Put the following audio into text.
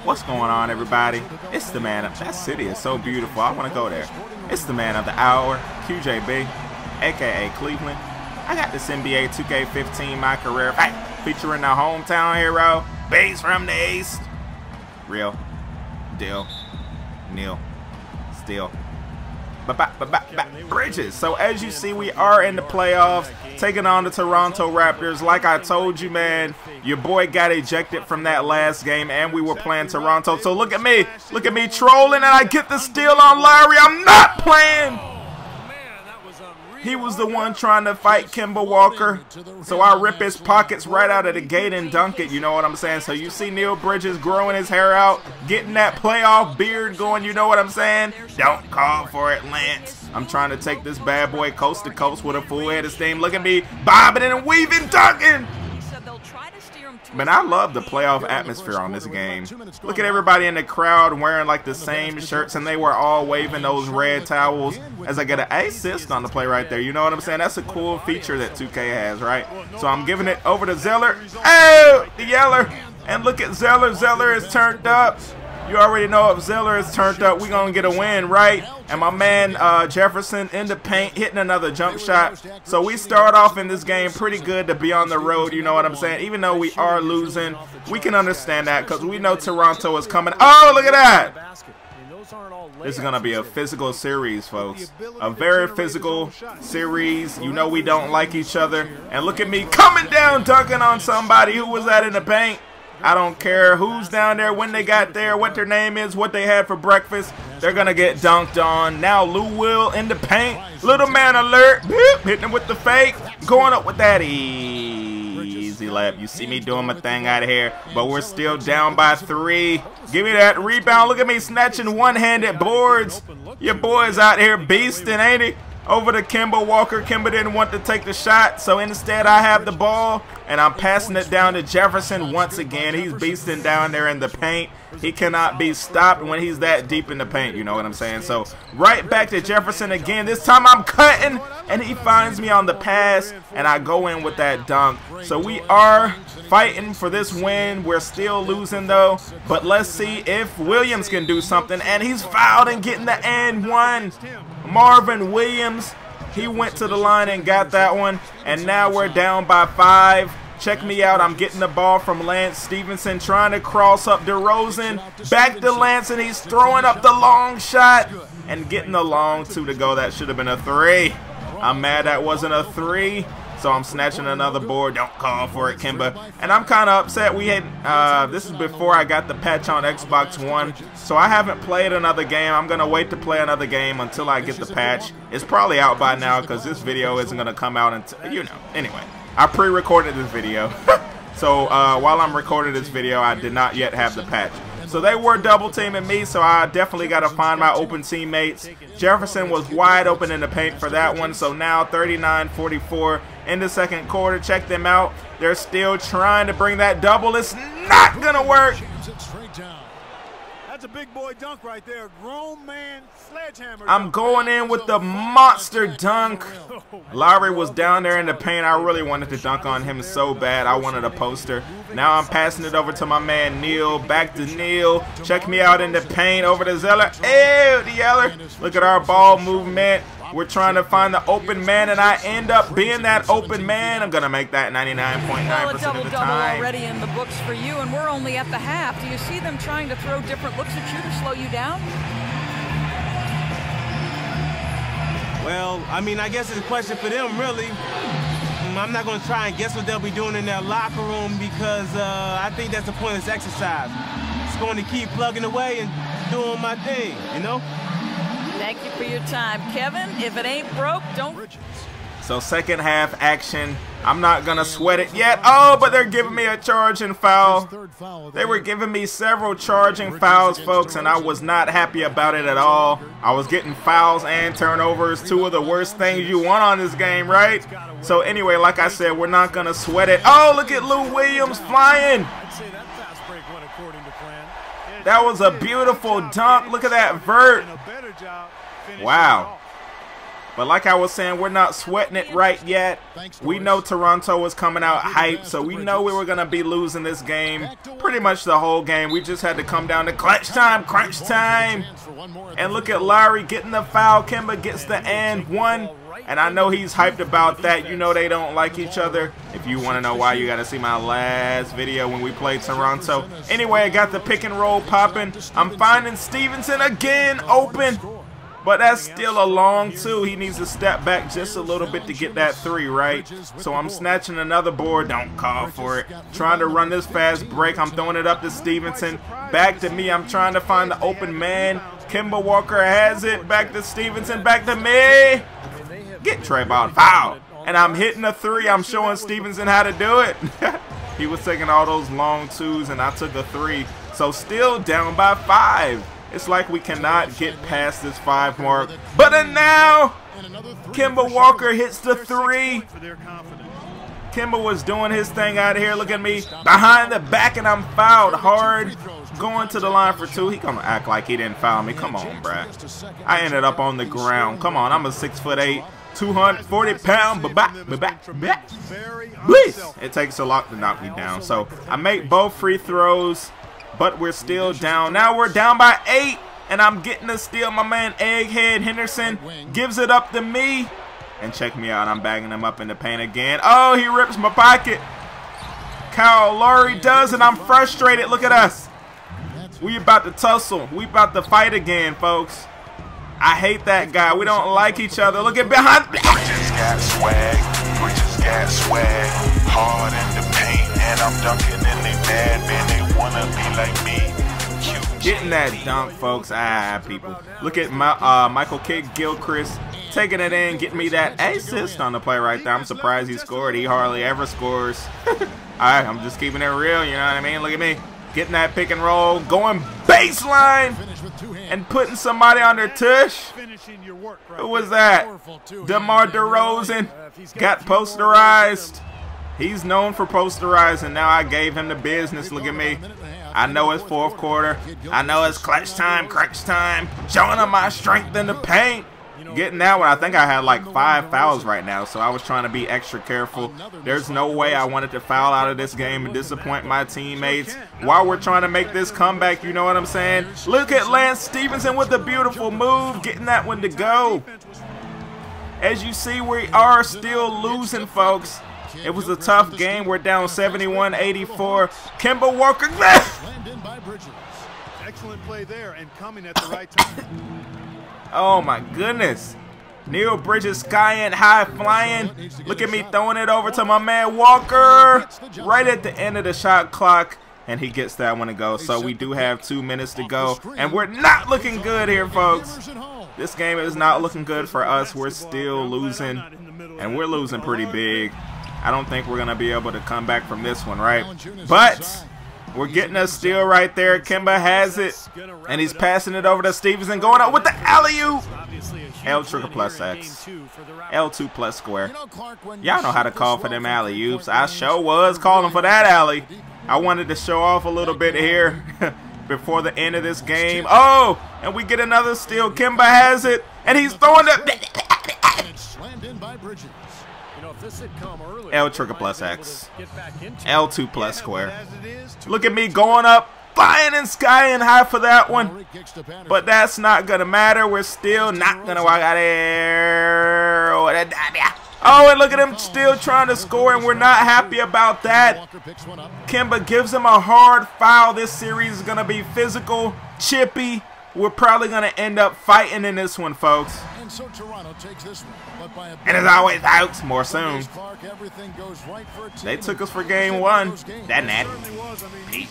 What's going on, everybody? It's the man of that city is so beautiful. I want to go there. It's the man of the hour, QJB, aka Cleveland. I got this NBA 2k15 MyCAREER featuring the hometown hero, Base from the East. Real deal, Neil, still. Bridges. So as you see, we are in the playoffs, taking on the Toronto Raptors. Like I told you, man, your boy got ejected from that last game, and we were playing Toronto. So look at me trolling, and I get the steal on Larry. I'm not playing. He was the one trying to fight Kemba Walker, so I rip his pockets right out of the gate and dunk it, you know what I'm saying? So you see Neil Bridges growing his hair out, getting that playoff beard going, you know what I'm saying? Don't call for it, Lance. I'm trying to take this bad boy coast to coast with a full head of steam. Look at me bobbing and weaving, dunking. Man, I love the playoff atmosphere on this game. Look at everybody in the crowd wearing like the same shirts, and they were all waving those red towels as I get an assist on the play right there. You know what I'm saying? That's a cool feature that 2K has, right? So I'm giving it over to Zeller. Oh, the Yeller. And look at Zeller. Zeller is turned up. You already know if Zeller is turned up, we're going to get a win, right? And my man Jefferson in the paint hitting another jump shot. So we start off in this game pretty good to be on the road, you know what I'm saying? Even though we are losing, we can understand that because we know Toronto is coming. Oh, look at that. This is going to be a physical series, folks. A very physical series. You know we don't like each other. And look at me coming down, dunking on somebody. Who was that in the paint? I don't care who's down there, when they got there, what their name is, what they had for breakfast. They're going to get dunked on. Now Lou Will in the paint. Little man alert. Hitting him with the fake. Going up with that easy lap. You see me doing my thing out of here. But we're still down by 3. Give me that rebound. Look at me snatching one-handed boards. Your boy's out here beasting, ain't he? Over to Kemba Walker. Kemba didn't want to take the shot, so instead I have the ball, and I'm passing it down to Jefferson once again. He's beasting down there in the paint. He cannot be stopped when he's that deep in the paint, you know what I'm saying? So right back to Jefferson again. This time I'm cutting, and he finds me on the pass, and I go in with that dunk. So we are fighting for this win. We're still losing, though, but let's see if Williams can do something, and he's fouled and getting the and one. Marvin Williams, he went to the line and got that one, and now we're down by 5. Check me out, I'm getting the ball from Lance Stevenson, trying to cross up DeRozan, back to Lance, and he's throwing up the long shot and getting the long 2 to go. That should have been a 3. I'm mad that wasn't a 3. So I'm snatching another board. Don't call for it, Kemba. And I'm kind of upset. We had this is before I got the patch on Xbox One, so I haven't played another game. I'm gonna wait to play another game until I get the patch. It's probably out by now because this video isn't gonna come out until, you know. Anyway, I pre-recorded this video, so while I'm recording this video, I did not yet have the patch. So they were double teaming me, so I definitely got to find my open teammates. Jefferson was wide open in the paint for that one, so now 39-44 in the second quarter. Check them out. They're still trying to bring that double. It's not going to work. That's a big boy dunk right there. Grown man sledgehammer. I'm going in with the monster dunk. Larry was down there in the paint. I really wanted to dunk on him so bad. I wanted a poster. Now I'm passing it over to my man Neil. Back to Neil. Check me out in the paint. Over to Zeller. Ew, the Yeller. Look at our ball movement. We're trying to find the open man, and I end up being that open man. I'm going to make that 99.9% of the time. Already in the books for you, and we're only at the half. Do you see them trying to throw different looks at you to slow you down? Well, I mean, I guess it's a question for them, really. I'm not going to try and guess what they'll be doing in their locker room because I think that's a pointless exercise. It's going to keep plugging away and doing my thing, you know? Thank you for your time, Kevin. If it ain't broke, don't. So second half action. I'm not going to sweat it yet. Oh, but they're giving me a charging foul. They were giving me several charging fouls, folks, and I was not happy about it at all. I was getting fouls and turnovers, 2 of the worst things you want on this game, right? So anyway, like I said, we're not going to sweat it. Oh, look at Lou Williams flying. That was a beautiful dunk. Look at that vert. Wow. But like I was saying, we're not sweating it right yet. We know Toronto was coming out hyped, so we know we were going to be losing this game pretty much the whole game. We just had to come down to clutch time, crunch time. And look at Lowry getting the foul. Kemba gets the and one. And I know he's hyped about that. You know they don't like each other. If you want to know why, you got to see my last video when we played Toronto. Anyway, I got the pick and roll popping. I'm finding Stevenson again open. But that's still a long two. He needs to step back just a little bit to get that three, right? So I'm snatching another board. Don't call for it. Trying to run this fast break. I'm throwing it up to Stevenson. Back to me. I'm trying to find the open man. Kemba Walker has it. Back to Stevenson. Back to me. Get Trayvon foul. And I'm hitting a three. I'm showing Stevenson how to do it. He was taking all those long twos, and I took a three. So still down by 5. It's like we cannot get past this 5 mark. But then now, Kemba Walker hits the 3. Kemba was doing his thing out of here. Look at me. Behind the back, and I'm fouled hard. Going to the line for 2. He gonna act like he didn't foul me. Come on, bruh. I ended up on the ground. Come on, I'm a 6'8", 240-pound. It takes a lot to knock me down. So I make both free throws. But we're still down. Now we're down by 8. And I'm getting a steal. My man Egghead Henderson gives it up to me. And check me out. I'm bagging him up in the paint again. Oh, he rips my pocket. Kyle Lowry does, and I'm frustrated. Look at us. We about to tussle. We about to fight again, folks. I hate that guy. We don't like each other. Look at behind. Bridges got swag. Bridges got swag. Hard in the paint. And I'm dunking and they mad, man, they wanna be like me. Getting that dunk, folks. People. Look at Michael Kidd-Gilchrist taking it in, getting me that assist on the play right there. I'm surprised he scored. He hardly ever scores. Alright, I'm just keeping it real, you know what I mean? Look at me. Getting that pick and roll, going baseline, and putting somebody on their tush. Who was that? DeMar DeRozan got posterized. He's known for posterizing. Now I gave him the business. Look at me. I know it's 4th quarter. I know it's clutch time, crunch time. Showing him my strength in the paint. Getting that one. I think I had like 5 fouls right now, so I was trying to be extra careful. There's no way I wanted to foul out of this game and disappoint my teammates while we're trying to make this comeback, you know what I'm saying? Look at Lance Stevenson with a beautiful move, getting that one to go. As you see, we are still losing, folks. It was a tough game. We're down 71-84. Kemba Walker. Excellent play there and coming at the right time. Oh my goodness. Neil Bridges skying, high flying. Look at me throwing it over to my man Walker. Right at the end of the shot clock. And he gets that one to go. So we do have 2 minutes to go. And we're not looking good here, folks. This game is not looking good for us. We're still losing. And we're losing pretty big. I don't think we're going to be able to come back from this one, right? But we're getting a steal right there. Kemba has it. And he's passing it over to Stevenson. Going up with the alley-oop. L triple plus X. L2 plus square. Y'all know how to call for them alley-oops. I sure was calling for that alley. I wanted to show off a little bit here before the end of this game. Oh, and we get another steal. Kemba has it. And he's throwing it. L triple plus X. L2 plus square. Look at me going up, flying and skying high for that one. But that's not going to matter. We're still not going to walk out there. Oh, and look at him still trying to score, and we're not happy about that. Kemba gives him a hard foul. This series is going to be physical, chippy. We're probably going to end up fighting in this one, folks. And as always, out more soon. They took us for game 1. That natty. Peace.